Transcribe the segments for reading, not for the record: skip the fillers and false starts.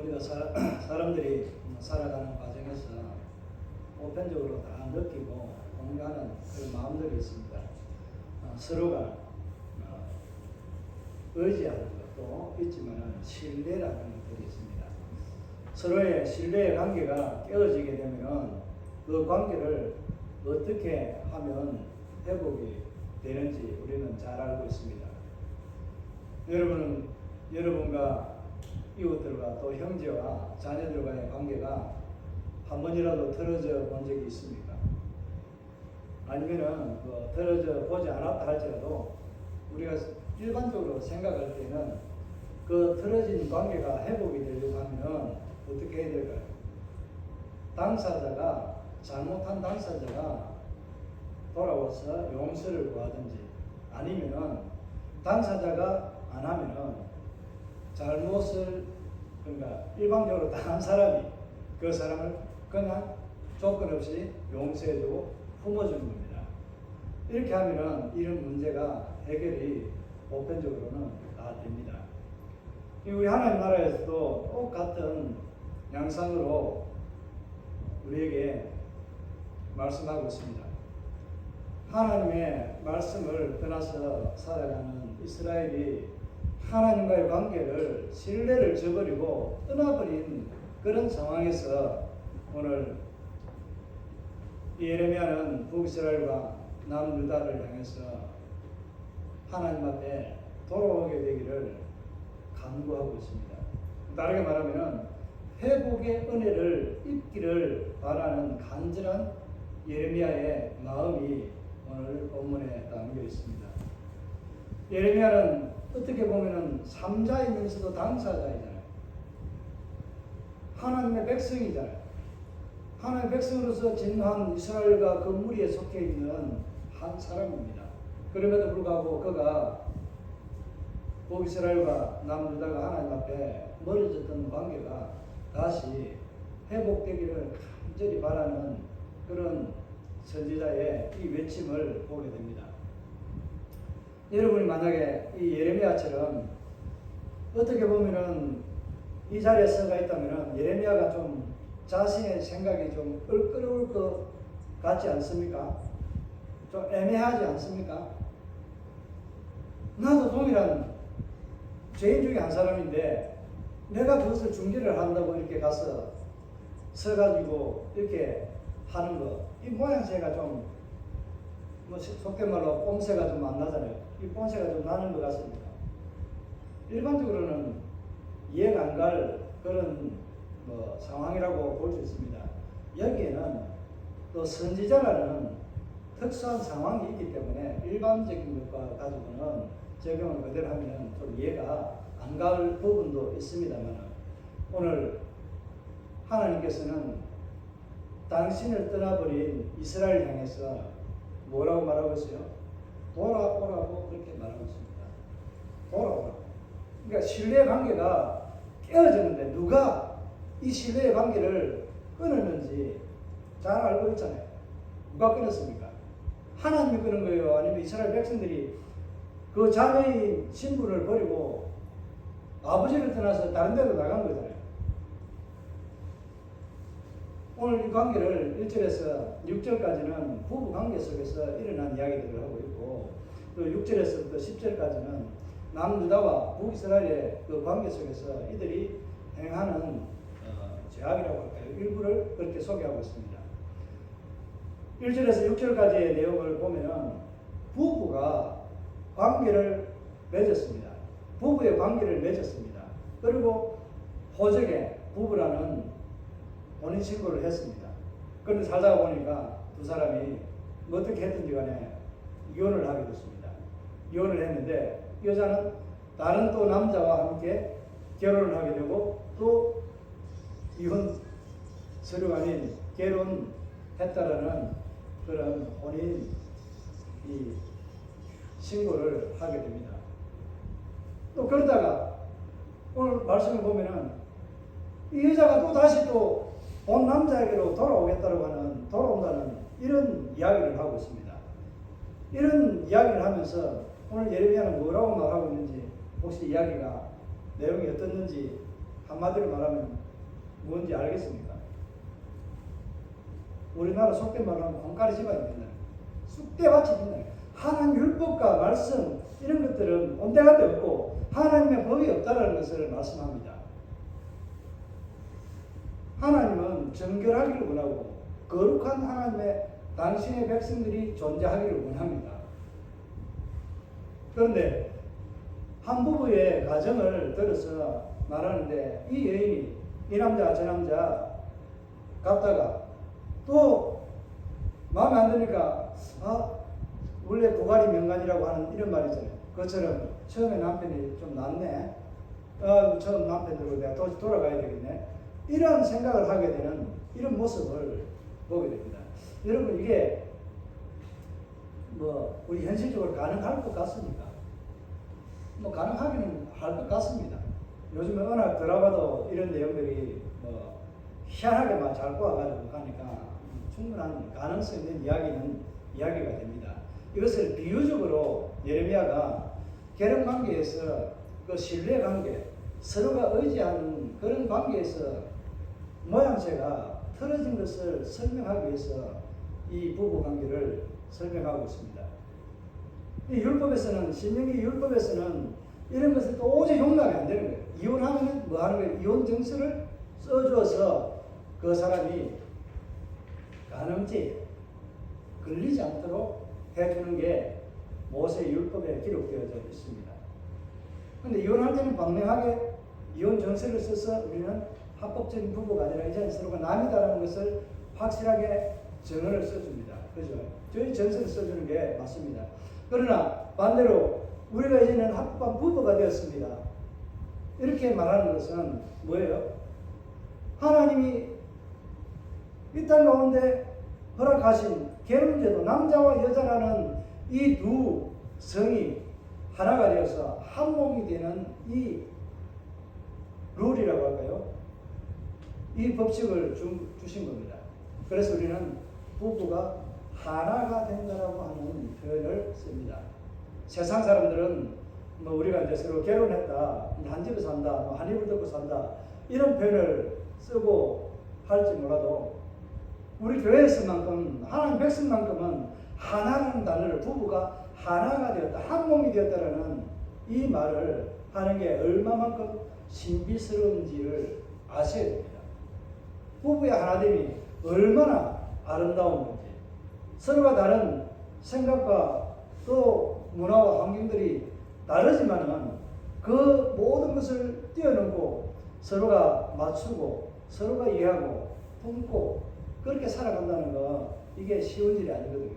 우리가 사람들이 살아가는 과정에서 보편적으로 다 느끼고 공유하는 그런 마음들이 있습니다. 서로가 의지하는 것도 있지만 신뢰라는 것들이 있습니다. 서로의 신뢰의 관계가 깨어지게 되면 그 관계를 어떻게 하면 회복이 되는지 우리는 잘 알고 있습니다. 여러분은 여러분과 이웃들과 또 형제와 자녀들과의 관계가 한 번이라도 틀어져 본 적이 있습니까? 아니면은 틀어져 보지 않았다 할지라도 우리가 일반적으로 생각할 때는 그 틀어진 관계가 회복이 되려고 하면 어떻게 해야 될까요? 당사자가 잘못한 당사자가 돌아와서 용서를 구하든지 아니면은 당사자가 안 하면은 잘못을 그러니까 일방적으로 당한 사람이 그 사람을 그냥 조건 없이 용서해주고 품어주는 겁니다. 이렇게 하면은 이런 문제가 해결이 보편적으로는 다 됩니다. 우리 하나님 나라에서도 똑같은 양상으로 우리에게 말씀하고 있습니다. 하나님의 말씀을 떠나서 살아가는 이스라엘이 하나님과의 관계를 신뢰를 저버리고 떠나버린 그런 상황에서 오늘 예레미야는 북이스라엘과 남유다를 향해서 하나님 앞에 돌아오게 되기를 간구하고 있습니다. 다르게 말하면 회복의 은혜를 입기를 바라는 간절한 예레미야의 마음이 오늘 본문에 담겨 있습니다. 예레미야는 어떻게 보면은 삼자이면서도 당사자이잖아요. 하나님의 백성이잖아요. 하나님의 백성으로서 진노한 이스라엘과 그 무리에 속해 있는 한 사람입니다. 그럼에도 불구하고 그가 북이스라엘과 남유다가 하나님 앞에 멀어졌던 관계가 다시 회복되기를 간절히 바라는 그런 선지자의 이 외침을 보게 됩니다. 여러분이 만약에 이 예레미야처럼 어떻게 보면은 이 자리에 서가 있다면은 예레미야가 좀 자신의 생각이 좀 껄끄러울 것 같지 않습니까? 좀 애매하지 않습니까? 나도 동일한 죄인 중에 한 사람인데 내가 그것을 중재를 한다고 이렇게 가서 서가지고 이렇게 하는 거, 이 모양새가 좀 속된 말로 꼼새가 좀 안 나잖아요. 이 꼼새가 좀 나는 것 같습니다. 일반적으로는 이해가 안 갈 그런 상황이라고 볼 수 있습니다. 여기에는 또 선지자라는 특수한 상황이 있기 때문에 일반적인 것과 가지고는 적용을 그대로 하면 좀 이해가 안 갈 부분도 있습니다만 오늘 하나님께서는 당신을 떠나버린 이스라엘 향해서 뭐라고 말하고 있어요? 돌아오라고 그렇게 말하고 있습니다. 돌아오라. 그러니까 신뢰의 관계가 깨어졌는데 누가 이 신뢰의 관계를 끊었는지 잘 알고 있잖아요. 누가 끊었습니까? 하나님이 끊은 거예요? 아니면 이스라엘 백성들이 그 자매인 신분을 버리고 아버지를 떠나서 다른 데로 나간 거잖아요. 오늘 이 관계를 1절에서 6절까지는 부부 관계 속에서 일어난 이야기들을 하고 있고 또 6절에서부터 10절까지는 남유다와 북이스라엘의 그 관계 속에서 이들이 행하는 죄악이라고 할까요? 일부를 그렇게 소개하고 있습니다. 1절에서 6절까지의 내용을 보면 부부가 관계를 맺었습니다. 부부의 관계를 맺었습니다. 그리고 호적에 부부라는 혼인신고를 했습니다. 그런데 살다가 보니까 두 사람이 어떻게 했든지 간에 이혼을 하게 됐습니다. 이혼을 했는데 여자는 다른 또 남자와 함께 결혼을 하게 되고 또 이혼 서류가 아닌 결혼했다라는 그런 혼인 신고를 하게 됩니다. 또 그러다가 오늘 말씀을 보면은 이 여자가 또 다시 또 본 남자에게로 돌아온다는 이런 이야기를 하고 있습니다. 이런 이야기를 하면서 오늘 예레미야는 뭐라고 말하고 있는지 혹시 이야기가 내용이 어떻는지 한마디로 말하면 뭔지 알겠습니까? 우리나라 속된 말로 하면 콩가루 집어야 된다. 쑥대밭이 된다. 하나님 율법과 말씀 이런 것들은 온데간데 없고 하나님의 법이 없다는 것을 말씀합니다. 하나님은 정결하기를 원하고 거룩한 하나님의 당신의 백성들이 존재하기를 원합니다. 그런데 한 부부의 가정을 들어서 말하는데 이 여인이 이 남자 저 남자 갔다가 또 마음에 안 드니까 원래 고갈이 명간이라고 하는 이런 말이 있잖아요. 그것처럼 처음에 남편이 좀 낫네. 처음 남편 들고 내가 돌아가야 되겠네. 이런 생각을 하게 되는 이런 모습을 보게 됩니다. 여러분 이게 뭐 우리 현실적으로 가능할 것 같습니까? 뭐 가능하기는 할 것 같습니다. 요즘에 워낙 드라마도 이런 내용들이 뭐 희한하게만 잘 꼬아가지고 가니까 충분한 가능성 있는 이야기가 됩니다. 이것을 비유적으로 예레미야가 결혼 관계에서 그 신뢰 관계, 서로가 의지하는 그런 관계에서 모양새가 틀어진 것을 설명하기 위해서 이 부부 관계를 설명하고 있습니다. 이 율법에서는, 신명기 율법에서는 이런 것을 도저히 용납이 안 되는 거예요. 이혼하면 뭐 하는 거예요? 이혼 증서를 써주어서 그 사람이 간음죄 걸리지 않도록 해주는 게 모세 율법에 기록되어져 있습니다. 그런데 이혼할 때는 분명하게 이혼 증서를 써서 우리는 합법적인 부부가 아니라 이제는 서로가 남이다라는 것을 확실하게 전언을 써줍니다. 그죠? 저희 전서를 써주는 게 맞습니다. 그러나 반대로 우리가 이제는 합법한 부부가 되었습니다. 이렇게 말하는 것은 뭐예요? 하나님이 이 땅 가운데 허락하신 결혼제도, 남자와 여자라는 이 두 성이 하나가 되어서 한 몸이 되는 이 룰이라고 할까요? 이 법칙을 주신 겁니다. 그래서 우리는 부부가 하나가 된다라고 하는 표현을 씁니다. 세상 사람들은 뭐 우리가 이제 서로 결혼했다, 한 집에 산다, 뭐 한 입을 덮고 산다 이런 표현을 쓰고 할지 몰라도 우리 교회에서만큼 하나님 백성만큼은 하나라는 단어를 부부가 하나가 되었다, 한 몸이 되었다라는 이 말을 하는 게 얼마만큼 신비스러운지를 아셔야 됩니다. 부부의 하나됨이 얼마나 아름다운 건지, 서로가 다른 생각과 또 문화와 환경들이 다르지만은 그 모든 것을 뛰어넘고 서로가 맞추고 서로가 이해하고 품고 그렇게 살아간다는 거 이게 쉬운 일이 아니거든요.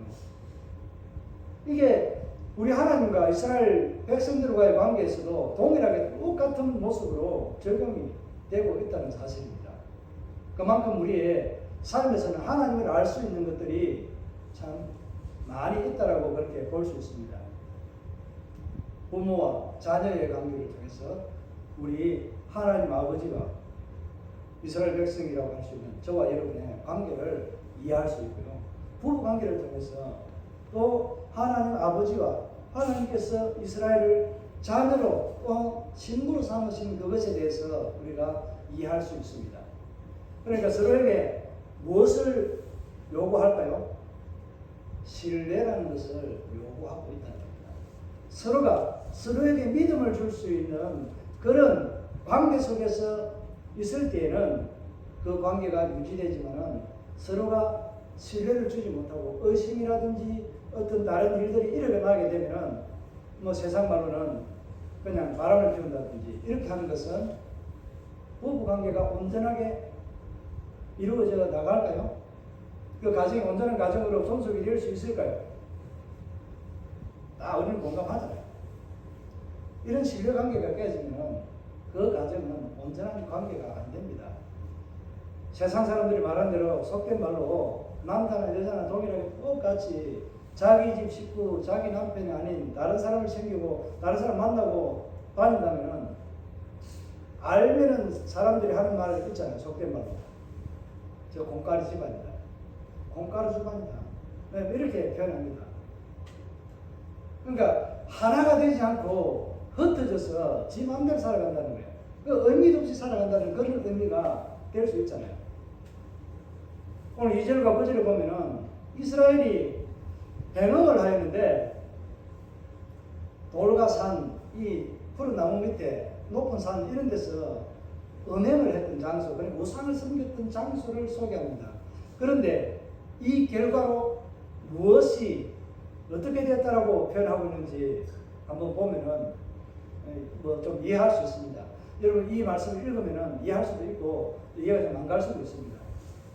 이게 우리 하나님과 이스라엘 백성들과의 관계에서도 동일하게 똑같은 모습으로 적용이 되고 있다는 사실입니다. 그만큼 우리의 삶에서는 하나님을 알 수 있는 것들이 참 많이 있다라고 그렇게 볼 수 있습니다. 부모와 자녀의 관계를 통해서 우리 하나님 아버지와 이스라엘 백성이라고 할 수 있는 저와 여러분의 관계를 이해할 수 있고요. 부부 관계를 통해서 또 하나님 아버지와 하나님께서 이스라엘을 자녀로 또 신부로 삼으신 그것에 대해서 우리가 이해할 수 있습니다. 그러니까 서로에게 무엇을 요구할까요? 신뢰라는 것을 요구하고 있다는 겁니다. 서로가 서로에게 믿음을 줄 수 있는 그런 관계 속에서 있을 때에는 그 관계가 유지되지만은 서로가 신뢰를 주지 못하고 의심이라든지 어떤 다른 일들이 일어나게 되면은 뭐 세상 말로는 그냥 바람을 피운다든지 이렇게 하는 것은 부부 관계가 온전하게 이루어져 나갈까요? 그 가정이 온전한 가정으로 존속이 될 수 있을까요? 다 우리는 공감하잖아요. 이런 신뢰 관계가 깨지면 그 가정은 온전한 관계가 안 됩니다. 세상 사람들이 말한 대로 속된 말로 남자나 여자나 동일하게 똑같이 자기 집 식구, 자기 남편이 아닌 다른 사람을 챙기고 다른 사람 만나고 다닌다면은 알면은 사람들이 하는 말을 있잖아요. 속된 말로. 저 콩가루 집안이다. 콩가루 집안이다. 네, 이렇게 표현합니다. 그러니까 하나가 되지 않고 흩어져서 지 마음대로 살아간다는 거예요. 그 의미도 없이 살아간다는 그런 의미가 될 수 있잖아요. 오늘 2절과 9절을 보면은 이스라엘이 행음을 하였는데 돌과 산, 이 푸른 나무 밑에 높은 산 이런 데서 음행을 했던 장소, 그리고 우상을 섬겼던 장소를 소개합니다. 그런데 이 결과로 무엇이 어떻게 되었다라고 표현하고 있는지 한번 보면은 뭐 좀 이해할 수 있습니다. 여러분 이 말씀을 읽으면은 이해할 수도 있고 이해가 좀 안 갈 수도 있습니다.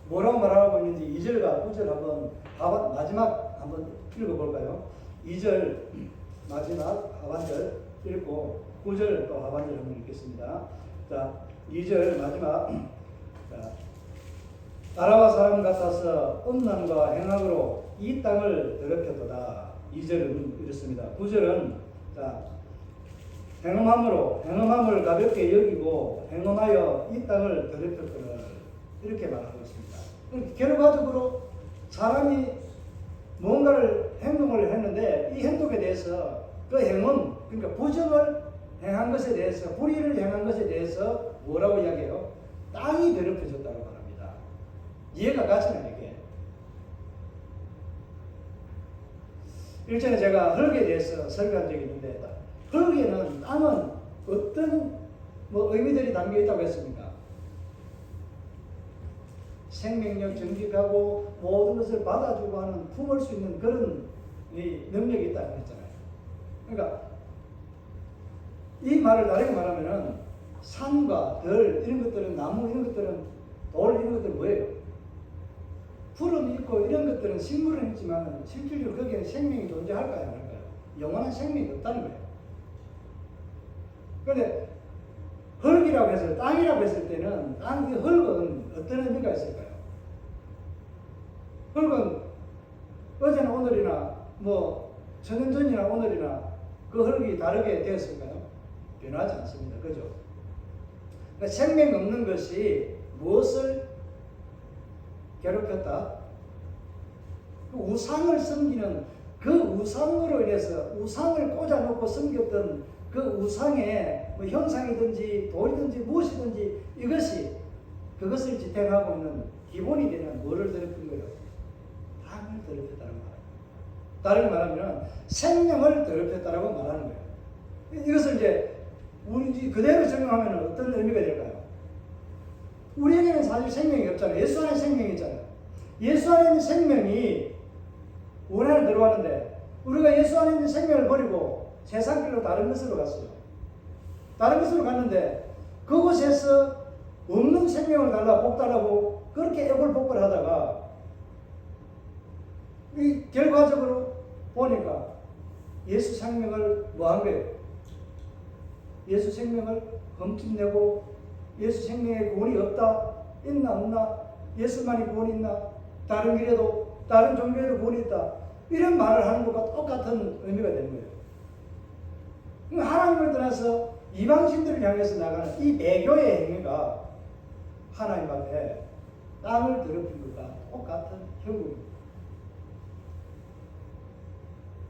뭐라고 말하고 있는지 2절과 9절 한번 마지막 한번 읽어볼까요? 2절 마지막 하반절 읽고 9절 또 하반절 한번 읽겠습니다. 자, 2절 마지막. 자, 나라와 사람 같아서 음란과 행악으로 이 땅을 더럽혔도다. 2절은 이렇습니다. 9절은 자, 행음함을 가볍게 여기고 행음하여 이 땅을 더럽혔거늘 이렇게 말하고 있습니다. 결과적으로 사람이 뭔가를 행동을 했는데 이 행동에 대해서 그 행음, 그러니까 부정을 행한 것에 대해서, 불의를 행한 것에 대해서 뭐라고 이야기해요? 땅이 더럽혀졌다고 말합니다. 이해가 가시나요, 이게? 일전에 제가 흙에 대해서 설교한 적이 있는데, 흙에는, 땅은 어떤 의미들이 담겨 있다고 했습니까? 생명력, 정직하고 모든 것을 받아주고 하는 품을 수 있는 그런 능력이 있다고 했잖아요. 그러니까 이 말을 다르게 말하면은 산과 들 이런 것들은, 나무 이런 것들은, 돌 이런 것들은 뭐예요? 푸름이 있고 이런 것들은 식물은 있지만 실질적으로 거기에는 생명이 존재할까요? 안 할까요? 영원한 생명이 없다는 거예요. 그런데 흙이라고 해서, 땅이라고 했을 때는 흙은 어떤 의미가 있을까요? 흙은 어제나 오늘이나 천년 전이나 오늘이나 그 흙이 다르게 되었을까요? 변하지 않습니다. 그죠? 그러니까 생명 없는 것이 무엇을 괴롭혔다? 그 우상을 섬기는 그 우상으로 인해서 우상을 꽂아놓고 섬겼던 그 우상의 형상이든지 돌이든지 무엇이든지 이것이 그것을 지탱하고 있는 기본이 되는 뭐를 더럽힌 거예요? 땅을 더럽혔다는 말입니다. 다르게 말하면 생명을 더럽혔다라고 말하는 거예요. 이것을 이제 우리 그대로 적용하면 어떤 의미가 될까요? 우리에게는 사실 생명이 없잖아요. 예수 안에 생명이 있잖아요. 예수 안에 있는 생명이 우리 안에 들어왔는데 우리가 예수 안에 있는 생명을 버리고 세상 길로 다른 것으로 갔어요. 다른 것으로 갔는데 그곳에서 없는 생명을 달라 복달하고 그렇게 애걸복걸 하다가 이 결과적으로 보니까 예수 생명을 뭐 한 거예요? 예수 생명을 흠집내고 예수 생명에 구원이 없다? 있나 없나? 예수만이 구원이 있나? 다른 길에도 다른 종교에도 구원이 있다? 이런 말을 하는 것과 똑같은 의미가 되는 거예요. 하나님을 떠나서 이방신들을 향해서 나가는 이 배교의 행위가 하나님 앞에 땅을 더럽힌 것과 똑같은 형국입니다.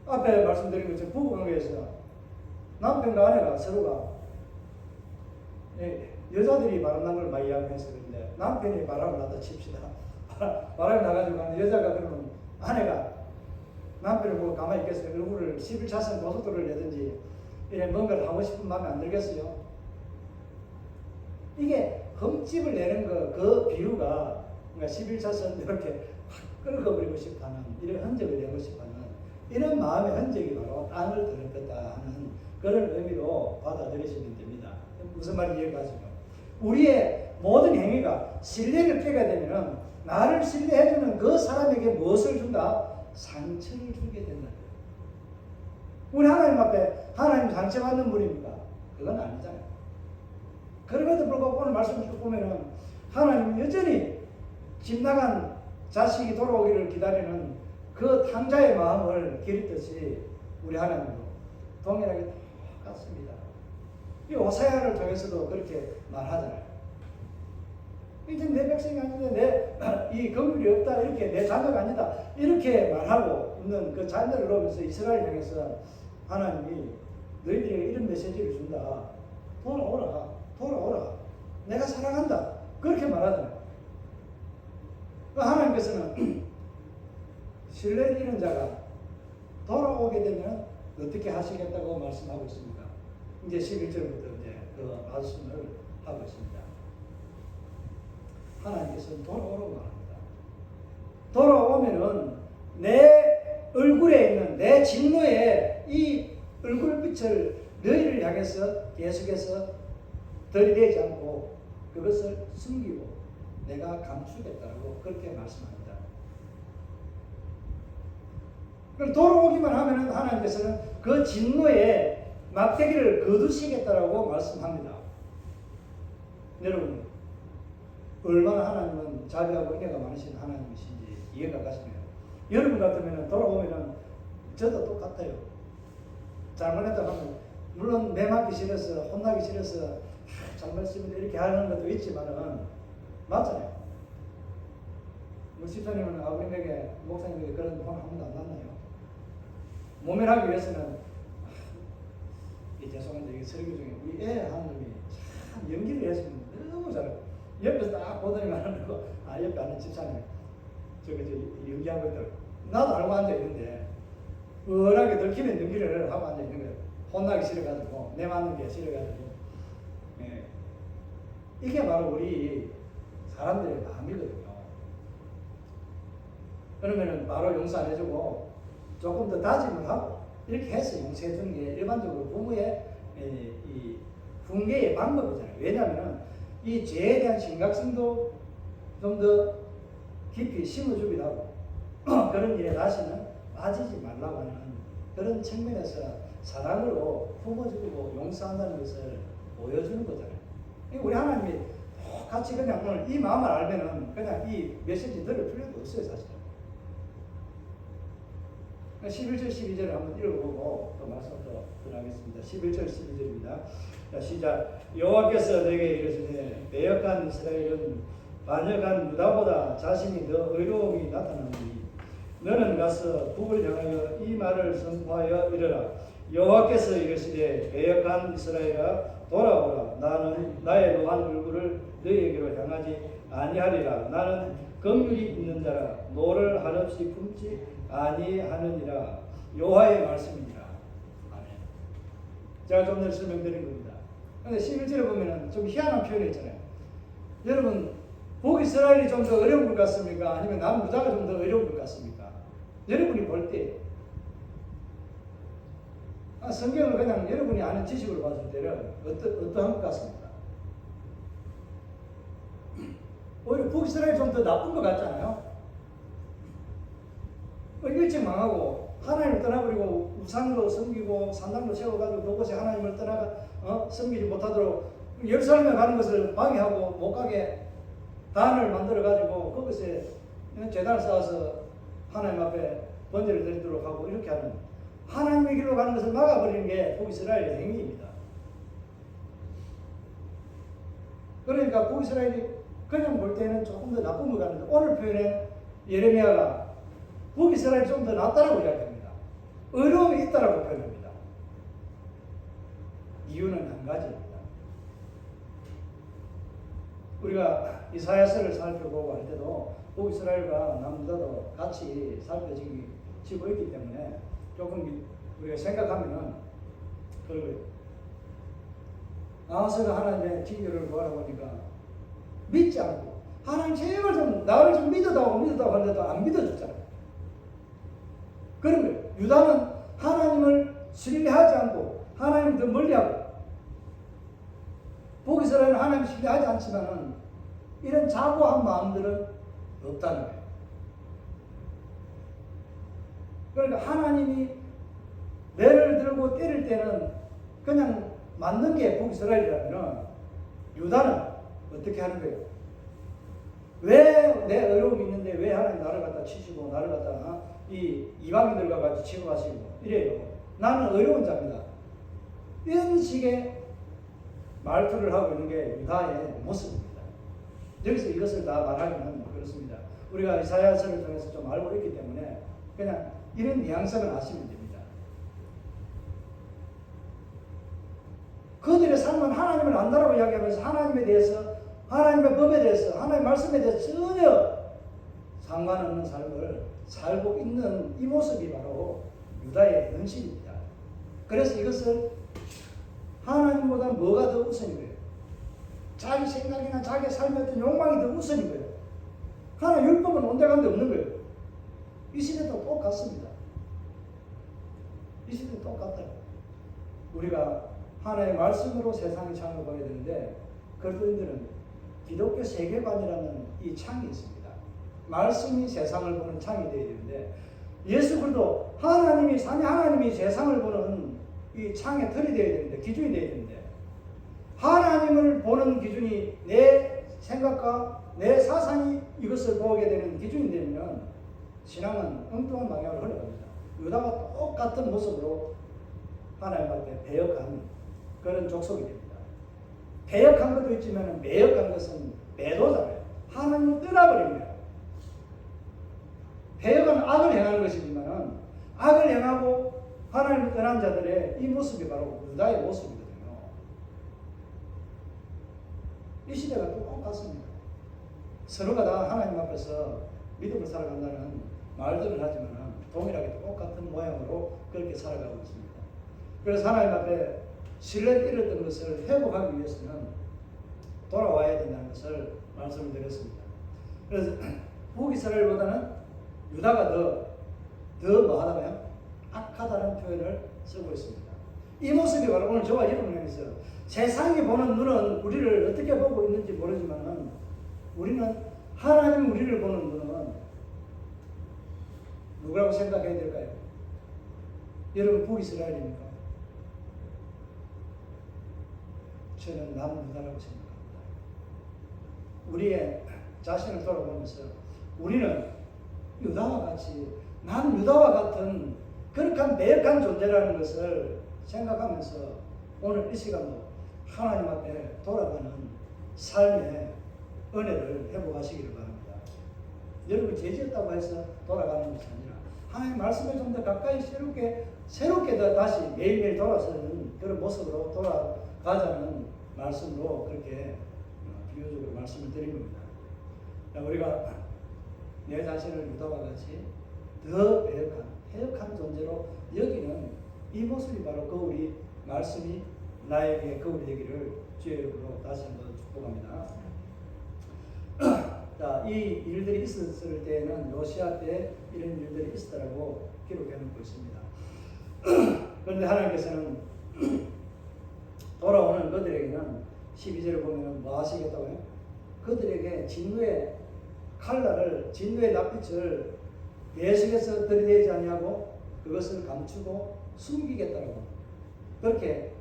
앞에 말씀드린 것처럼 부부관계에서 남편과 아내가 서로가 여자들이 바람난 걸 많이 이야기해서 그런데 남편이 바람을 놨다 칩시다. 바람이 나가지고 여자가 그러면 아내가 남편을 보고 가만히 있겠어요? 얼굴을 11차선 고속도로를 내든지 이런 뭔가를 하고 싶은 마음이 안 들겠어요? 이게 흠집을 내는 그 비유가 그러니까 11차선 이렇게 확 긁어버리고 싶어하는 이런 흔적을 내고 싶어하는 이런 마음의 흔적이 바로 땅을 더럽혔다 하는 그런 의미로 받아들이시면 됩니다. 무슨 말인지 이해가시죠? 우리의 모든 행위가 신뢰를 깨게 되면 나를 신뢰해주는 그 사람에게 무엇을 준다? 상처를 주게 된다. 우리 하나님 앞에 하나님 상처받는 분입니까? 그건 아니잖아요. 그럼에도 불구하고 오늘 말씀 쭉 보면은 하나님 여전히 집 나간 자식이 돌아오기를 기다리는 그 탕자의 마음을 기르듯이 우리 하나님도 동일하게 똑같습니다. 이 호세아를 통해서도 그렇게 말하잖아요. 이제 내 백성이 아닌데 이 긍휼이 없다 이렇게 내 자녀가 아니다 이렇게 말하고 있는 그 자녀를 놓으면서 이스라엘 향해서 하나님이 너희들에게 이런 메시지를 준다. 돌아오라 내가 사랑한다. 그렇게 말하잖아요. 하나님께서는 신뢰를 잃은 자가 돌아오게 되면 어떻게 하시겠다고 말씀하고 있습니다. 이제 11절부터 이제 그 말씀을 하고 있습니다. 하나님께서는 돌아오라고 말합니다. 돌아오면은 내 얼굴에 있는 내 진노에 이 얼굴빛을 너희를 향해서 계속해서 들이대지 않고 그것을 숨기고 내가 감추겠다고 그렇게 말씀합니다. 그럼 돌아오기만 하면은 하나님께서는 그 진노에 막대기를 거두시겠다라고 말씀합니다. 여러분, 얼마나 하나님은 자비하고 은혜가 많으신 하나님이신지 이해가 가시네요. 여러분 같으면 돌아오면은 저도 똑같아요. 잘못했다 하면 물론 매 맞기 싫어서 혼나기 싫어서 잘못했습니다 이렇게 하는 것도 있지만은 맞잖아요. 뭐 집사님은 아버님에게 목사님에게 그런 혼 한 번도 안 났나요? 모면하기 위해서는 죄송한데 이게 설교 중에 우리 애 하는 놈이 참 연기를 했으면 너무 잘해요. 옆에서 딱 보더니 말하는 옆에 아는 집사님 저기 연기하고 있더라고. 나도 알고 앉아 있는데 워낙에 들키는 연기를 하고 앉아 있는 거예요. 혼나기 싫어가지고 내 맞는 게 싫어가지고. 예. 이게 바로 우리 사람들의 마음이거든요. 그러면은 바로 용서 안 해주고 조금 더 다짐을 하고 이렇게 해서 용서해 주는 게 일반적으로 부모의 이 훈계의 방법이잖아요. 왜냐하면 이 죄에 대한 심각성도 좀 더 깊이 심어주기도 하고 그런 일에 다시는 빠지지 말라고 하는 그런 측면에서 사랑으로 품어주고 용서한다는 것을 보여주는 거잖아요. 우리 하나님이 똑같이 그냥 오늘 이 마음을 알면은 그냥 이 메시지 들을 필요도 없어요, 사실은. 11절, 12절을 한번 읽어보고 또 말씀 또 들어가겠습니다. 11절, 12절입니다. 자, 시작. 여호와께서 내게 이르시되 배역한 이스라엘은 반역한 유다보다 자신이 더 의로움이 나타나니 너는 가서 북을 향하여 이 말을 선포하여 이르라. 여호와께서 이르시되 배역한 이스라엘아 돌아오라. 나는 나의 노한 얼굴을 너희에게로 향하지 아니하리라. 나는 긍휼이 있는 자라 노를 한없이 품지 아니하느니라. 여호와의 말씀이니라. 아멘. 제가 좀 전에 설명드린 겁니다. 근데 11절에 보면은 좀 희한한 표현이 있잖아요. 여러분, 북이스라엘이 좀 더 어려운 것 같습니까? 아니면 남유다가 좀 더 어려운 것 같습니까? 여러분이 볼 때 성경을 그냥 여러분이 아는 지식으로 봤을 때는 어떠한 것 같습니까? 오히려 북이스라엘이 좀 더 나쁜 것 같잖아요. 일찍 망하고 하나님을 떠나버리고 우상으로 섬기고 산당도 세워가지고 그곳에 하나님을 떠나가 섬기지 못하도록 예루살렘에 가는 것을 방해하고 못 가게 단을 만들어가지고 거기서 제단을 쌓아서 하나님 앞에 번제를 드리도록 하고 이렇게 하는 하나님의 길로 가는 것을 막아버리는 게 북이스라엘의 행위입니다. 그러니까 북이스라엘이 그냥 볼 때는 조금 더 나쁜 것 같은데 오늘 표현엔 예레미야가 북이스라엘이 좀 더 낫다라고 이야기합니다. 의로움이 있다라고 표현합니다. 이유는 한 가지입니다. 우리가 이사야서를 살펴보고 할 때도 북이스라엘과 남유다도 같이 살펴지고 있기 때문에 조금 우리가 생각하면은 그걸 아하스가 하나님의 징계를 구하라고 하니까 믿지 않고 하나님 제발 좀 나를 좀 믿어다오 하는데도 안 믿어줬잖아요. 그런 거예요. 유다는 하나님을 신뢰하지 않고 하나님을 더 멀리하고 북이스라엘은 하나님을 신뢰하지 않지만은 이런 자고한 마음들은 없다는 거예요. 그러니까 하나님이 매를 들고 때릴 때는 그냥 맞는 게 북이스라엘이라면 유다는 어떻게 하는 거예요? 왜 내 어려움이 있는데 왜 하나님 나를 갖다 치시고 나를 갖다 이 이방인들과 같이 치고 가시고 이래요. 나는 어려운 자입니다. 이런 식의 말투를 하고 있는 게 유다의 모습입니다. 여기서 이것을 다 말하기는 그렇습니다. 우리가 이사야서를 통해서 좀 알고 있기 때문에 그냥 이런 뉘앙스만 아시면 됩니다. 그들의 삶은 하나님을 안다라고 이야기하면서 하나님에 대해서 하나님의 법에 대해서, 하나님의 말씀에 대해서 전혀 상관없는 삶을 살고 있는 이 모습이 바로 유다의 현실입니다. 그래서 이것을 하나님보다 뭐가 더 우선인 거예요? 자기 생각이나 자기 삶의 어떤 욕망이 더 우선인 거예요. 하나님 율법은 온데간데 없는 거예요. 이 시대도 똑같습니다. 이 시대도 똑같다. 우리가 하나님의 말씀으로 세상의 창을 봐야 되는데, 그리스도인들은 기독교 세계관이라는 이 창이 있습니다. 말씀이 세상을 보는 창이 되어야 되는데, 예수 그리스도 하나님이 세상을 보는 이 창의 틀이 되어야 되는데, 기준이 되어야 되는데, 하나님을 보는 기준이 내 생각과 내 사상이 이것을 보게 되는 기준이 되면 신앙은 엉뚱한 방향으로 흘러갑니다. 유다가 똑같은 모습으로 하나님 앞에 배역한 그런 족속이 됩니다. 배역한 것도 있지만 매역한 것은 매도잖아요. 하나님을 떠나버립니다. 배역은 악을 행하는 것이지만 악을 행하고 하나님을 떠난 자들의 이 모습이 바로 유다의 모습이거든요. 이 시대가 똑같습니다. 서로가 다 하나님 앞에서 믿음을 살아간다는 말들을 하지만 동일하게 똑같은 모양으로 그렇게 살아가고 있습니다. 그래서 하나님 앞에 신뢰를 잃었던 것을 회복하기 위해서는 돌아와야 된다는 것을 말씀을 드렸습니다. 그래서 북이스라엘보다는 유다가 더 뭐하다고요? 악하다는 표현을 쓰고 있습니다. 이 모습이 바로 오늘 저와 여러분에게서 세상이 보는 눈은 우리를 어떻게 보고 있는지 모르지만 우리는 하나님 우리를 보는 눈은 누구라고 생각해야 될까요? 여러분 북이스라엘입니까? 저는 남유다라고 생각합니다. 우리의 자신을 돌아보면서 우리는 유다와 같이 남유다와 같은 그렇게 매역한 존재라는 것을 생각하면서 오늘 이 시간도 하나님 앞에 돌아가는 삶의 은혜를 회복하시기를 바랍니다. 여러분 죄지었다고 해서 돌아가는 것이 아니라 하나님 말씀에 좀 더 가까이 새롭게 더 다시 매일매일 돌아서는 그런 모습으로 돌아가자는 말씀으로 그렇게 비유적으로 말씀을 드린 겁니다. 우리가 내 자신을 유다와 같이 더 해역한 존재로 여기는 이 모습이 바로 거울이 말씀이 나에게 거울이 되기를 주의 이름으로 다시 한번 축복합니다. 자, 이 일들이 있었을 때에는 요시야 때 이런 일들이 있었다고 기록해 놓고 있습니다. 그런데 하나님께서는 돌아오는 그들에게는 12절을 보면 뭐 하시겠다고요? 그들에게 진노의 칼날을, 진노의 낯빛을 계속해서 들이대지 아니하고 그것을 감추고 숨기겠다고, 그렇게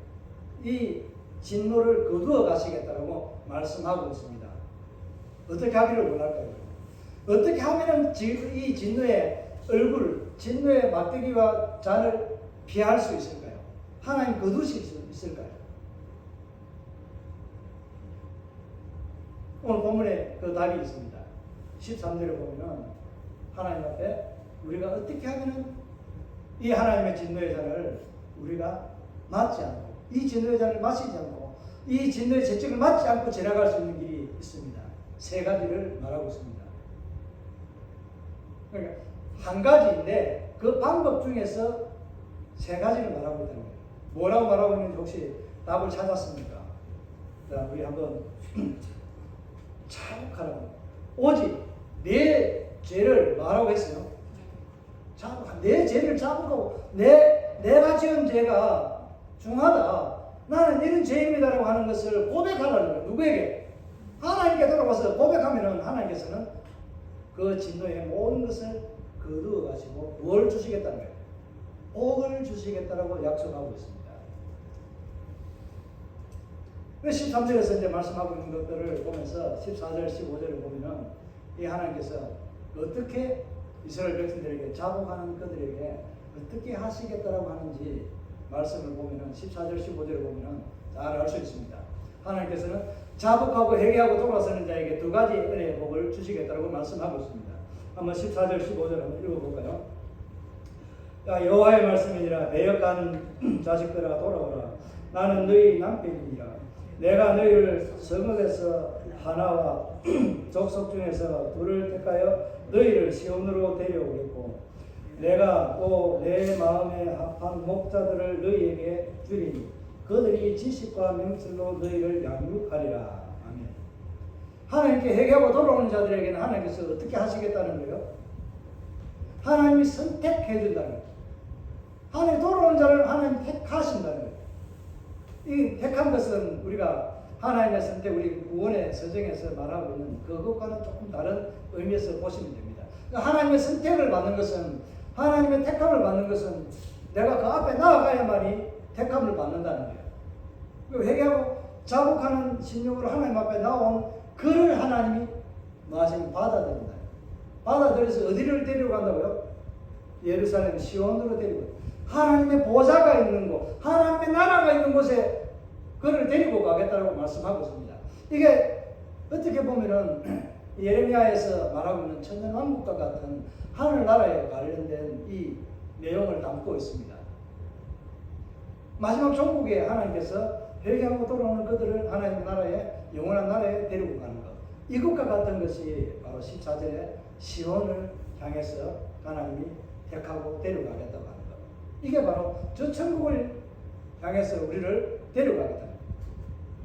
이 진노를 거두어 가시겠다고 말씀하고 있습니다. 어떻게 하기를 원할까요? 어떻게 하면 이 진노의 얼굴, 진노의 막대기와 잔을 피할 수 있을까요? 하나님 거두실 수 있을까요? 오늘 본문에 그 답이 있습니다. 13절에 보면 하나님 앞에 우리가 어떻게 하면 이 하나님의 진노의 잔을 우리가 맞지 않고, 이 진노의 잔을 마시지 않고, 이 진노의 채찍을 맞지 않고 지나갈 수 있는 길이 있습니다. 세 가지를 말하고 있습니다. 그러니까 한 가지인데 그 방법 중에서 세 가지를 말하고 있다는 거예요. 뭐라고 말하고 있는지 혹시 답을 찾았습니까? 자, 우리 한번 자복하라고. 오직 내 죄를 말하고 했어요. 내 죄를 자복하고 내가 지은 죄가 중하다. 나는 이런 죄입니다라고 하는 것을 고백하라는 거예요. 누구에게? 하나님께 돌아와서 고백하면은 하나님께서는 그 진노의 모든 것을 거두어 가시고 뭘 주시겠다는 거예요? 복을 주시겠다라고 약속하고 있습니다. 13절에서 이제 말씀하고 있는 것들을 보면서 14절, 15절을 보면은 이 하나님께서 어떻게 이스라엘 백성들에게 자복하는 그들에게 어떻게 하시겠다라고 하는지 말씀을 보면은 14절, 15절을 보면은 잘 알 수 있습니다. 하나님께서는 자복하고 회개하고 돌아서는 자에게 두 가지 은혜의 복을 주시겠다라고 말씀하고 있습니다. 한번 14절, 15절 한번 읽어볼까요? 여호와의 말씀이니라. 매역한 자식들아 돌아오라. 나는 너희 남편이니라. 내가 너희를 성읍에서 하나와 족속 중에서 둘을 택하여 너희를 시온으로 데려오겠고 내가 또 내 마음에 합한 목자들을 너희에게 주리니 그들이 지식과 명철로 너희를 양육하리라. 아멘. 하나님께 회개하고 돌아오는 자들에게는 하나님께서 어떻게 하시겠다는 거예요? 하나님이 선택해 준다는 거예요. 하나님 돌아오는 자를 하나님 택하신다는 거예요. 이 택한 것은 우리가 하나님의 선택, 우리 구원의 서정에서 말하고 있는 그것과는 조금 다른 의미에서 보시면 됩니다. 그러니까 하나님의 선택을 받는 것은, 하나님의 택함을 받는 것은 내가 그 앞에 나아가야만이 택함을 받는다는 거예요. 회개하고 자복하는 심령으로 하나님 앞에 나온 그를 하나님이 뭐하시면 받아들인다. 받아들여서 어디를 데려간다고요? 예루살렘 시온으로 데리고, 하나님의 보좌가 있는 곳, 하나님의 나라가 있는 곳에 그를 데리고 가겠다고 말씀하고 있습니다. 이게 어떻게 보면은 예레미야에서 말하고 있는 천년왕국과 같은 하늘나라에 관련된 이 내용을 담고 있습니다. 마지막 종국에 하나님께서 회개하고 돌아오는 그들을 하나님의 나라에, 영원한 나라에 데리고 가는 것, 이것과 같은 것이 바로 14절에 시온을 향해서 하나님이 택하고 데려가겠다고 하는 것. 이게 바로 저 천국을 향해서 우리를 데려가겠다는 것.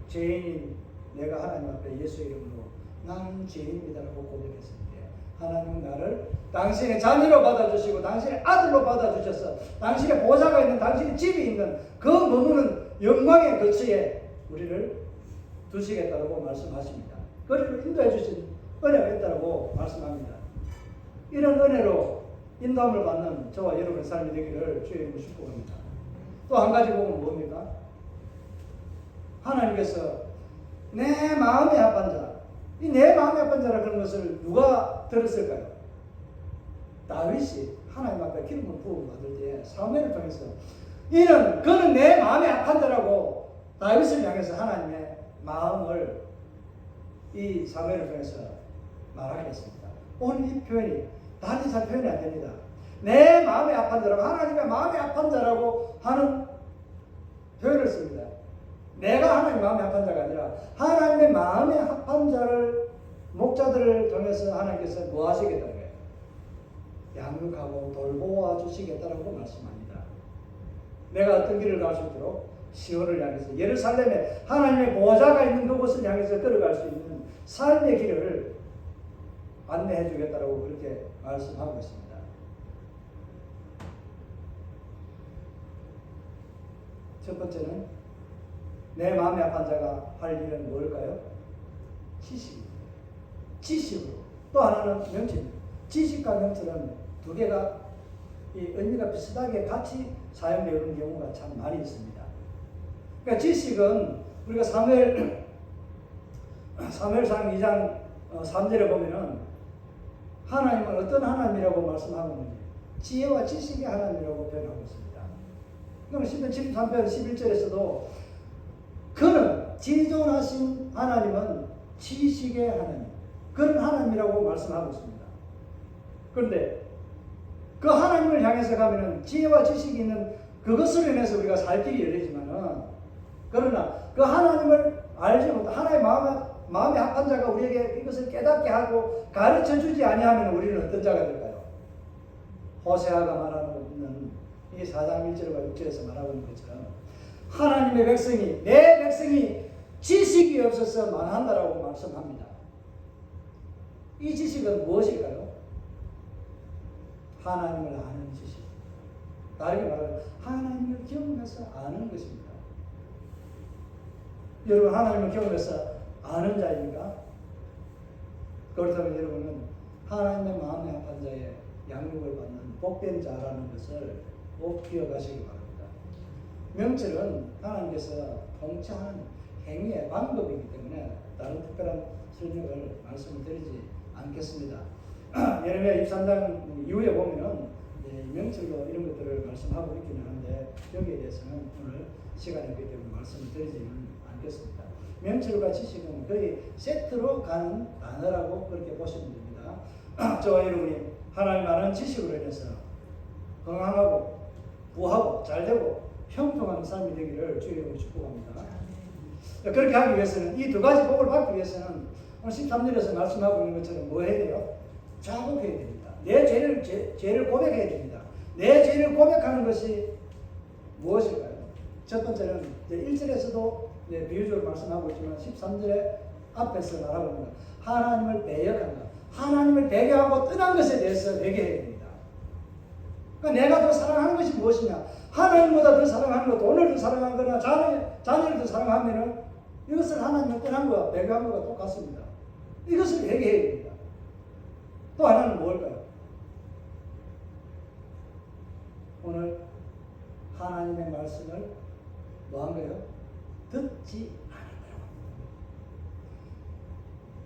죄인인 내가 하나님 앞에 예수 이름으로 나는 죄인이다라고 고백했을 때 하나님은 나를 당신의 자녀로 받아주시고 당신의 아들로 받아주셔서 당신의 보좌가 있는, 당신의 집이 있는 그 머무는 영광의 거처에 우리를 두시겠다고 말씀하십니다. 그리고 인도해 주신 은혜가 있다고 말씀합니다. 이런 은혜로 인도함을 받는 저와 여러분의 삶이 되기를 주의 이름으로 축복합니다. 또 한 가지 보면 뭡니까? 하나님께서 내 마음에 합한 자, 이 내 마음에 합한 자라 그런 것을 누가 들었을까요? 다윗이 하나님 앞에 기름을 부어 받을 때 사무엘을 통해서 그는 내 마음에 합한 자라고 다윗을 향해서 하나님의 마음을 이 사무엘을 통해서 말하게 했습니다. 오늘 이 표현이 단지 잘 표현이 안 됩니다. 내 마음에 합한 자라고, 하나님의 마음에 합한 자라고 하는 표현을 씁니다. 내가 하나님 마음에 합한 자가 아니라 하나님의 마음에 합한 자를, 목자들을 통해서 하나님께서 뭐 하시겠다는 거예요? 양육하고 돌보아 주시겠다라고 말씀합니다. 내가 어떤 길을 갈 수 있도록 시온을 향해서, 예루살렘에 하나님의 보좌가 있는 그곳을 향해서 걸어갈 수 있는 삶의 길을 안내해 주겠다라고 그렇게 말씀하고 있습니다. 첫 번째는 내 마음에 합한 자가 할 일은 뭘까요? 지식입니다. 지식으로. 또 하나는 명철입니다. 지식과 명철은 두 개가 이 의미가 비슷하게 같이 사용되는 경우가 참 많이 있습니다. 그러니까 지식은 우리가 사무엘상 2장 3절에 보면은 하나님은 어떤 하나님이라고 말씀하고 있는지 지혜와 지식의 하나님이라고 표현하고 있습니다. 그럼 시편 73편 11절에서도 그는 지존하신 하나님은 지식의 하나님, 그런 하나님이라고 말씀하고 있습니다. 그런데 그 하나님을 향해서 가면은 지혜와 지식이 있는 그것으로 인해서 우리가 살 길이 열리지만은, 그러나 그 하나님을 알지 못한 하나님의 마음에 합한 자가 우리에게 이것을 깨닫게 하고 가르쳐 주지 아니하면 우리는 어떤 자가 될까요? 호세아가 말하는 이 4장 1절과 6절에서 말하고 있는 것처럼 하나님의 백성이, 내 백성이 지식이 없어서 망한다라고 말씀합니다. 이 지식은 무엇일까요? 하나님을 아는 지식. 다르게 말하면 하나님을 경험해서 아는 것입니다. 여러분, 하나님을 경험해서 아는 자입니까? 그렇다면 여러분은 하나님의 마음에 합한 자의 양육을 받는 복된 자라는 것을 꼭 기억하시기 바랍니다. 명철은 하나님께서 통치하는 행위의 방법이기 때문에 다른 특별한 설명을 말씀을 드리지 않겠습니다. 예레미야 23장 이후에 보면은 명철로 이런 것들을 말씀하고 있기는 한데 여기에 대해서는 오늘 시간이 없기 때문에 말씀을 드리지는 않겠습니다. 명철과 지식은 거의 세트로 가는 단어라고 그렇게 보시면 됩니다. 저와 여러분이 하나님 아는 지식으로 인해서 건강하고 부하고 잘되고 형통한 삶이 되기를 주의 이름으로 축복합니다. 그렇게 하기 위해서는 이 두 가지 복을 받기 위해서는 오늘 13절에서 말씀하고 있는 것처럼 뭐 해야 돼요? 자복해야 됩니다. 내 죄를 고백해야 됩니다. 내 죄를 고백하는 것이 무엇일까요? 첫 번째는 1절에서도 비유적으로 말씀하고 있지만 13절에 앞에서 말하고 있는 것, 하나님을 배역한다. 하나님을 배교하고 떠난 것에 대해서 회개해야 됩니다. 그러니까 내가 더 사랑하는 것이 무엇이냐? 하나님보다 더 사랑하는 것, 돈을 더 사랑하거나 자녀를 더 사랑하면은 이것을 하나님을 떠난 것과 배교한 것과 똑같습니다. 이것을 회개해야 됩니다. 또 하나는 무엇일까요? 오늘 하나님의 말씀을 뭐한 거예요? 듣지 않은 거예요.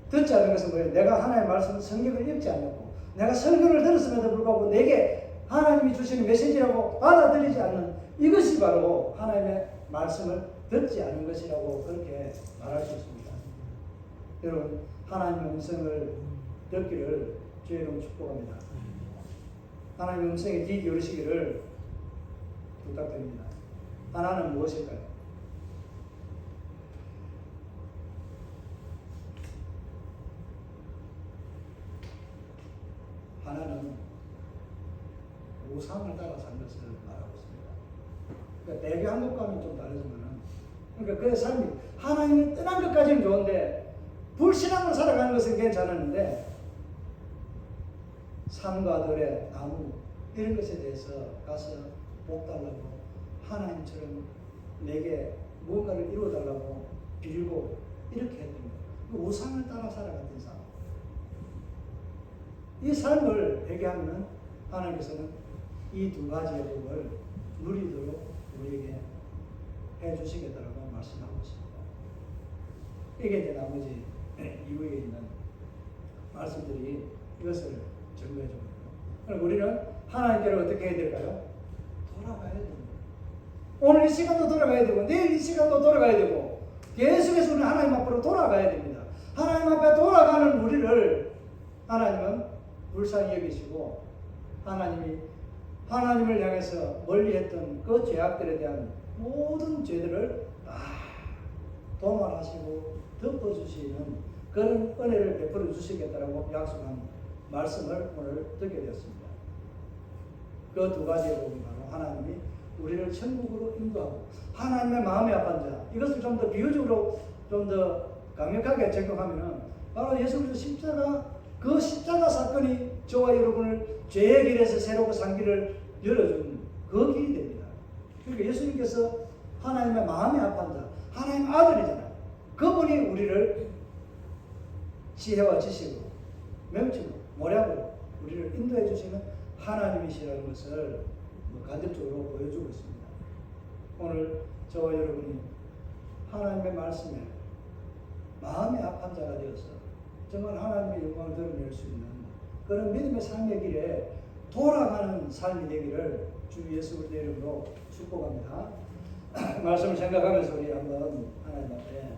듣지 않는 것은 뭐예요? 내가 하나님의 말씀, 성경을 읽지 않았고, 내가 설교를 들었음에도 불구하고 내게 하나님이 주시는 메시지라고 받아들이지 않는 이것이 바로 하나님의 말씀을 듣지 않은 것이라고 그렇게 말할 수 있습니다. 여러분, 하나님의 음성을 듣기를 주의 이름으로 축복합니다. 하나님의 음성에 귀 기울이시기를 부탁드립니다. 하나는 무엇일까요? 하나는 우상을 따라 산 것을 말하고 있습니다. 그러니까 배교한 것과는 좀 다르지만, 그러니까 그 삶이 하나님이 떠난 것까지는 좋은데 불신앙으로 살아가는 것은 괜찮았는데 산과 들의 나무 이런 것에 대해서 가서 복 달라고 하나님처럼 내게 무언가를 이루어달라고 빌고 이렇게 했던 거예요. 우상을 따라 살아갔던 삶. 이 삶을 회개하면 하나님께서는 이 두 가지의 복을 누리도록 우리에게 해주시겠다라고 말씀하고 있습니다. 이게 이제 나머지 이후에 있는 말씀들이 이것을 증거해 줍니다. 그럼 우리는 하나님께로 어떻게 해야 될까요? 돌아가야 됩니다. 오늘 이 시간도 돌아가야 되고 내일 이 시간도 돌아가야 되고 계속해서 우리는 하나님 앞으로 돌아가야 됩니다. 하나님 앞에 돌아가는 우리를 하나님은 불쌍히 여기시고 하나님을 향해서 멀리했던 그 죄악들에 대한 모든 죄들을 다 도말하시고 덮어주시는 그런 은혜를 베풀어 주시겠다라고 약속한 말씀을 오늘 듣게 되었습니다. 그 두 가지의 복이 바로 하나님이 우리를 천국으로 인도하고 하나님의 마음에 합한 자, 이것을 좀 더 비유적으로 좀 더 강력하게 적용하면은 바로 예수 그리스도 십자가, 그 십자가 사건이 저와 여러분을 죄의 길에서 새로운 산 길을 열어준 그 길이 됩니다. 그러니까 예수님께서 하나님의 마음에 합한 자, 하나님 아들이잖아요. 그분이 우리를 지혜와 지식으로, 명칭으로, 모략으로 우리를 인도해 주시는 하나님이시라는 것을 간접적으로 보여주고 있습니다. 오늘 저와 여러분이 하나님의 말씀에 마음의 합한 자가 되어서 정말 하나님의 영광을 드러낼 수 있는 그런 믿음의 삶의 길에 돌아가는 삶이 되기를 주 예수 그리스도의 이름으로 축복합니다. 말씀을 생각하면서 우리 한번 하나님 앞에